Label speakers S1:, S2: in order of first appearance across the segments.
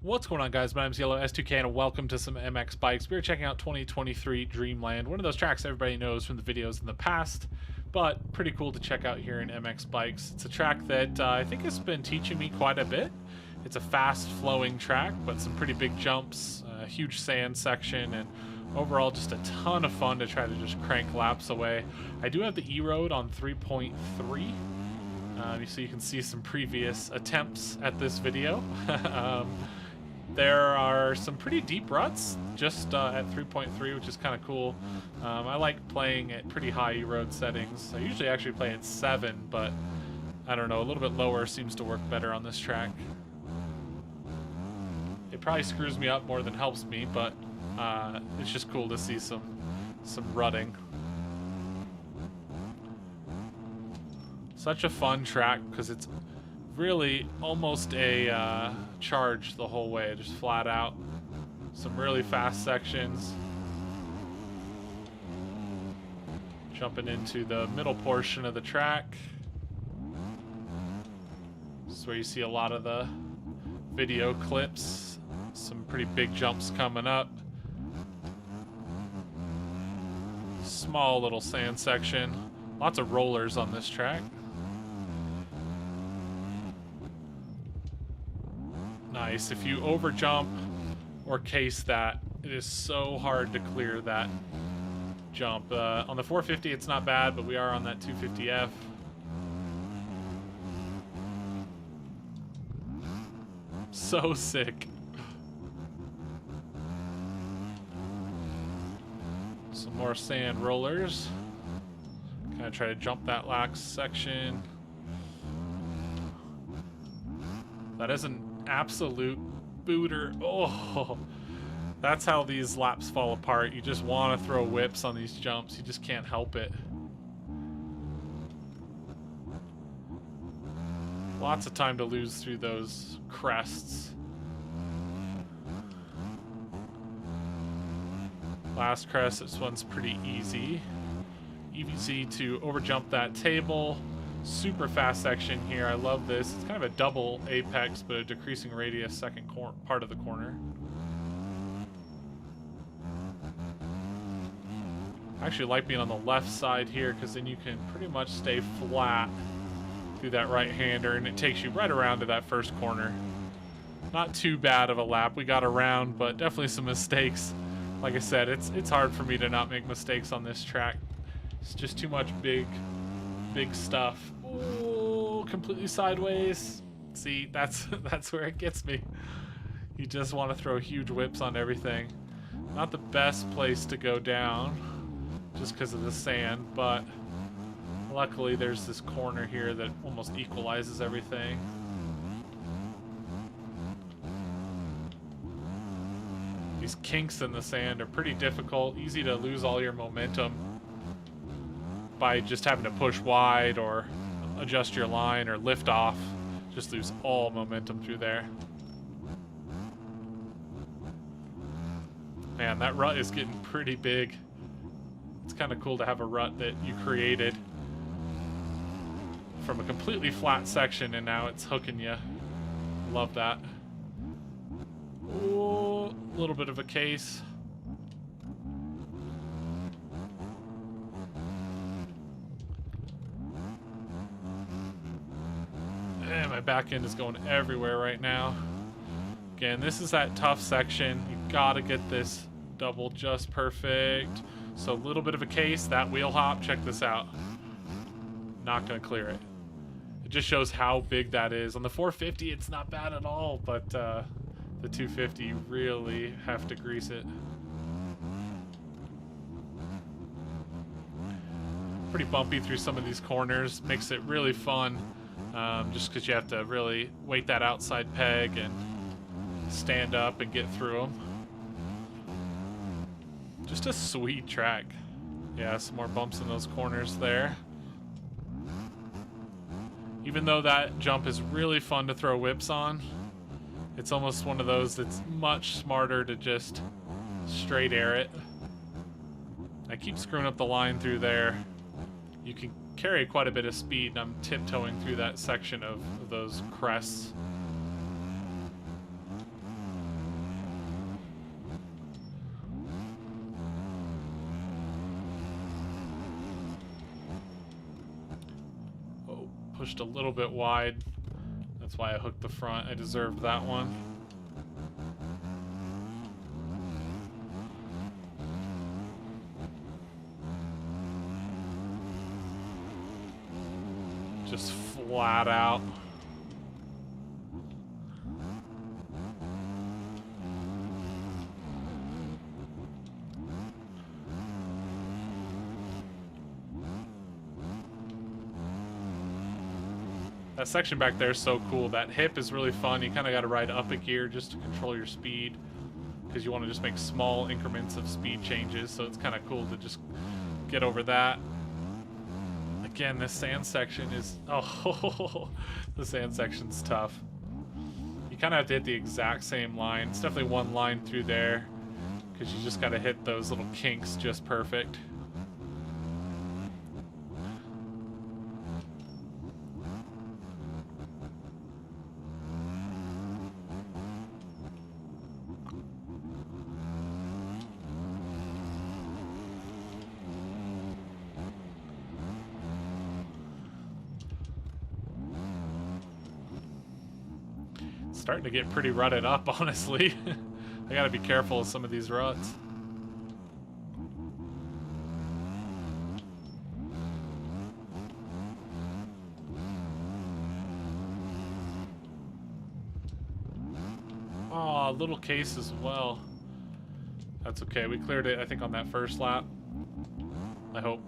S1: What's going on, guys? My name's Yellow S2K and welcome to some MX bikes. We're checking out 2023 Dreamland, one of those tracks everybody knows from the videos in the past, but pretty cool to check out here in MX bikes. It's a track that I think has been teaching me quite a bit. It's a fast flowing track, but some pretty big jumps, a huge sand section, and overall just a ton of fun to try to just crank laps away. I do have the E-Road on 3.3. So you can see some previous attempts at this video. There are some pretty deep ruts just at 3.3, which is kind of cool. I like playing at pretty high E-Road settings. I usually actually play at 7, but I don't know, a little bit lower seems to work better on this track. It probably screws me up more than helps me, but it's just cool to see some rutting. Such a fun track because it's really almost a charge the whole way, just flat out. Some really fast sections. Jumping into the middle portion of the track. This is where you see a lot of the video clips. Some pretty big jumps coming up. Small little sand section. Lots of rollers on this track. Nice. If you over jump or case that, it is so hard to clear that jump. On the 450 it's not bad, but we are on that 250F. So sick. Some more sand rollers. Kind of try to jump that last section. That is an absolute booter. Oh, that's how these laps fall apart. You just want to throw whips on these jumps. You just can't help it. Lots of time to lose through those crests. Last crest, this one's pretty easy. Easy to overjump that table. Super fast section here. I love this. It's kind of a double apex, but a decreasing radius second part of the corner. I actually like being on the left side here because then you can pretty much stay flat through that right-hander, and it takes you right around to that first corner. Not too bad of a lap. We got around, but definitely some mistakes. Like I said, it's hard for me to not make mistakes on this track. It's just too much big stuff. Oh, completely sideways. See, that's where it gets me. You just want to throw huge whips on everything. Not the best place to go down, just because of the sand, but luckily there's this corner here that almost equalizes everything. These kinks in the sand are pretty difficult, easy to lose all your momentum by just having to push wide or adjust your line or lift off. Just lose all momentum through there. Man, that rut is getting pretty big. It's kind of cool to have a rut that you created from a completely flat section and now it's hooking you. Love that. Oh, a little bit of a case. Man, my back end is going everywhere right now. Again, this is that tough section. You gotta get this double just perfect. So a little bit of a case, that wheel hop, check this out. Not gonna clear it. It just shows how big that is. On the 450, it's not bad at all, but the 250, you really have to grease it. Pretty bumpy through some of these corners, makes it really fun. Just because you have to really weight that outside peg and stand up and get through them. Just a sweet track. Yeah, some more bumps in those corners there. Even though that jump is really fun to throw whips on, it's almost one of those that's much smarter to just straight air it. I keep screwing up the line through there. You can carry quite a bit of speed, and I'm tiptoeing through that section of those crests. pushed a little bit wide. That's why I hooked the front. I deserved that one. Just flat out. That section back there is so cool. That hip is really fun. You kind of got to ride up a gear just to control your speed, because you want to just make small increments of speed changes. So it's kind of cool to just get over that. Again, this sand section is... Oh, the sand section's tough. You kind of have to hit the exact same line. It's definitely one line through there, because you just got to hit those little kinks just perfect. Starting to get pretty rutted up, honestly. I gotta be careful of some of these ruts. Oh, little case as well. That's okay. We cleared it, I think, on that first lap. I hope.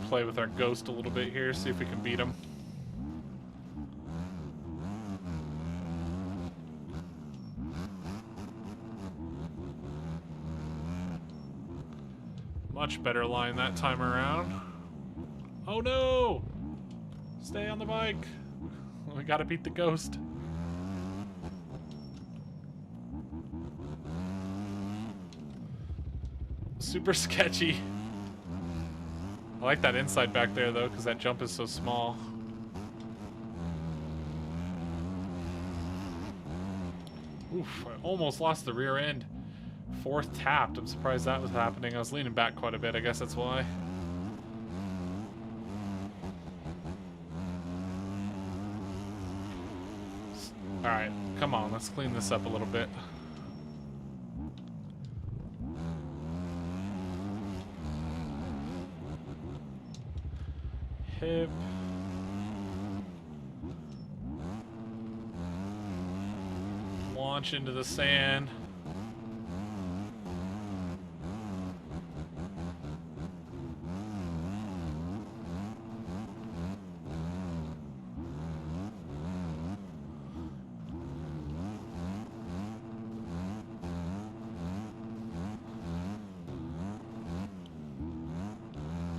S1: Play with our ghost a little bit here, see if we can beat him. Much better line that time around. Oh no! Stay on the bike. We gotta beat the ghost. Super sketchy. I like that inside back there, though, because that jump is so small. Oof, I almost lost the rear end. Fourth tapped. I'm surprised that was happening. I was leaning back quite a bit. I guess that's why. Alright, come on. Let's clean this up a little bit. Hip. Launch into the sand.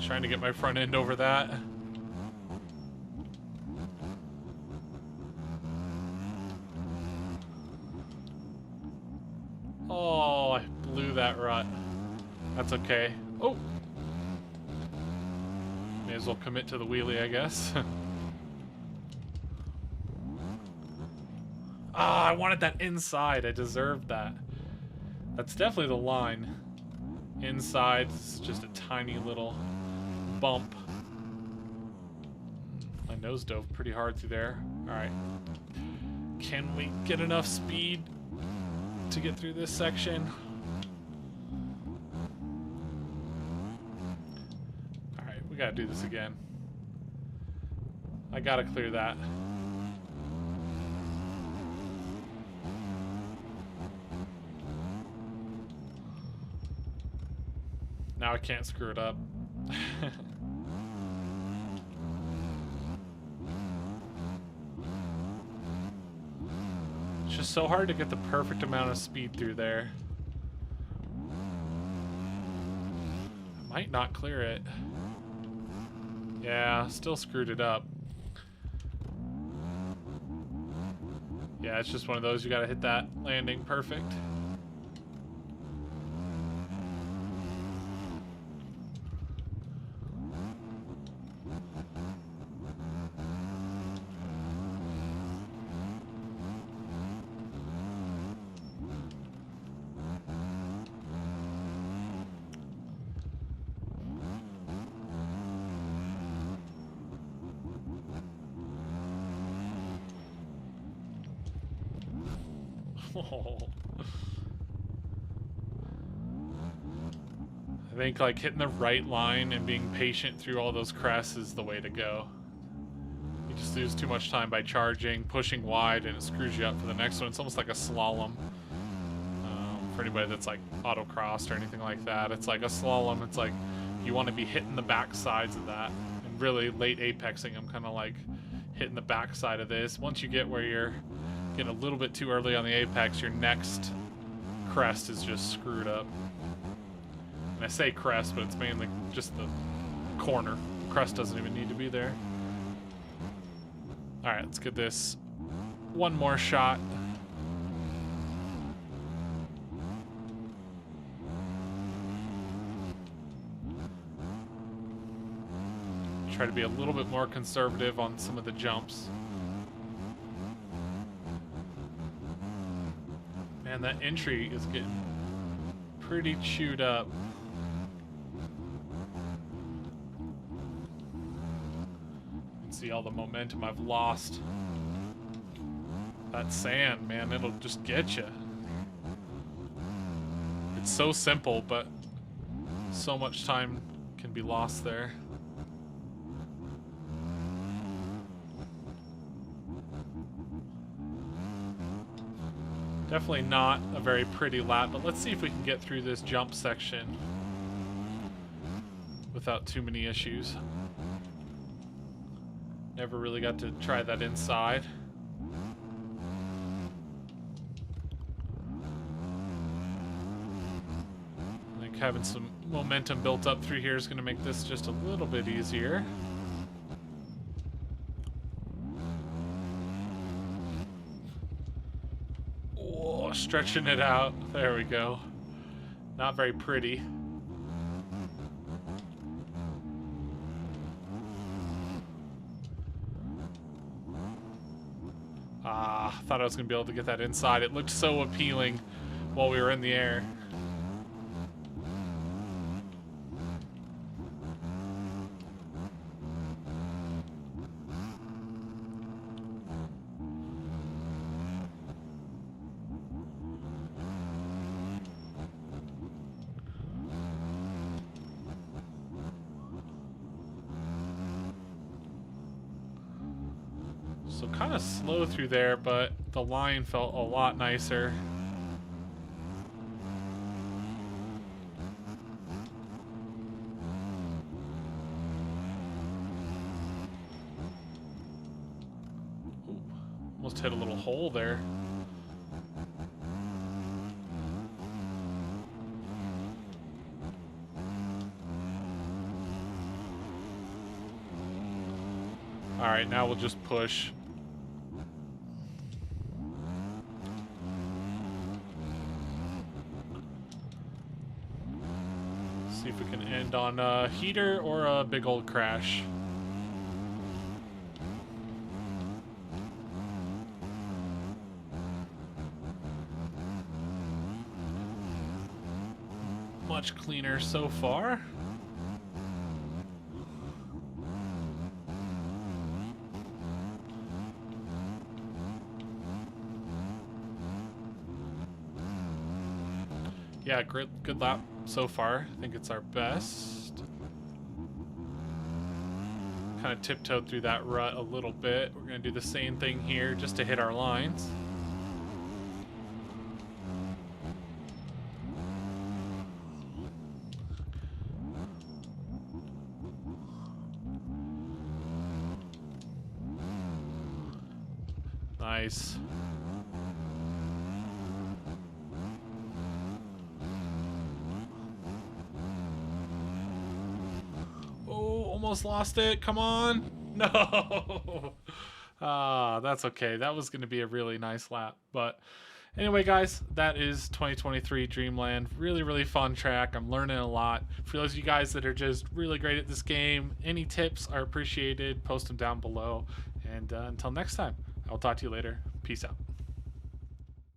S1: Trying to get my front end over that. Oh, I blew that rut. That's okay. Oh! May as well commit to the wheelie, I guess. Ah, I wanted that inside. I deserved that. That's definitely the line. Inside, it's just a tiny little bump. My nose dove pretty hard through there. Alright. Can we get enough speed to get through this section? Alright, we gotta do this again. I gotta clear that. Now I can't screw it up. It's just so hard to get the perfect amount of speed through there. I might not clear it. Yeah, still screwed it up. Yeah, it's just one of those, you gotta hit that landing perfect. I think like hitting the right line and being patient through all those crests is the way to go. You just lose too much time by charging, pushing wide, and it screws you up for the next one. It's almost like a slalom. For anybody that's like autocrossed or anything like that, it's like a slalom. It's like you want to be hitting the back sides of that. And really late apexing, I'm kind of like hitting the back side of this. Once you get where you're getting a little bit too early on the apex, your next crest is just screwed up. And I say crest, but it's mainly just the corner. Crest doesn't even need to be there. Alright, let's get this one more shot. Try to be a little bit more conservative on some of the jumps. Man, that entry is getting pretty chewed up. You can see all the momentum I've lost. That sand, man, it'll just get you. It's so simple, but so much time can be lost there. Definitely not a very pretty lap, but let's see if we can get through this jump section without too many issues. Never really got to try that inside. I think having some momentum built up through here is going to make this just a little bit easier. Stretching it out. There we go. Not very pretty. Thought I was going to be able to get that inside. It looked so appealing while we were in the air. So kind of slow through there, but the line felt a lot nicer. Ooh, almost hit a little hole there. All right, now we'll just push. See if we can end on a heater or a big old crash. Much cleaner so far. Yeah, good lap so far. I think it's our best. Kind of tiptoed through that rut a little bit. We're going to do the same thing here just to hit our lines. Nice. Almost lost it. Come on. No. That's okay. That was going to be a really nice lap. But anyway, guys, that is 2023 Dreamland. Really, really fun track. I'm learning a lot. For those of you guys that are just really great at this game, any tips are appreciated. Post them down below. And until next time, I'll talk to you later. Peace out.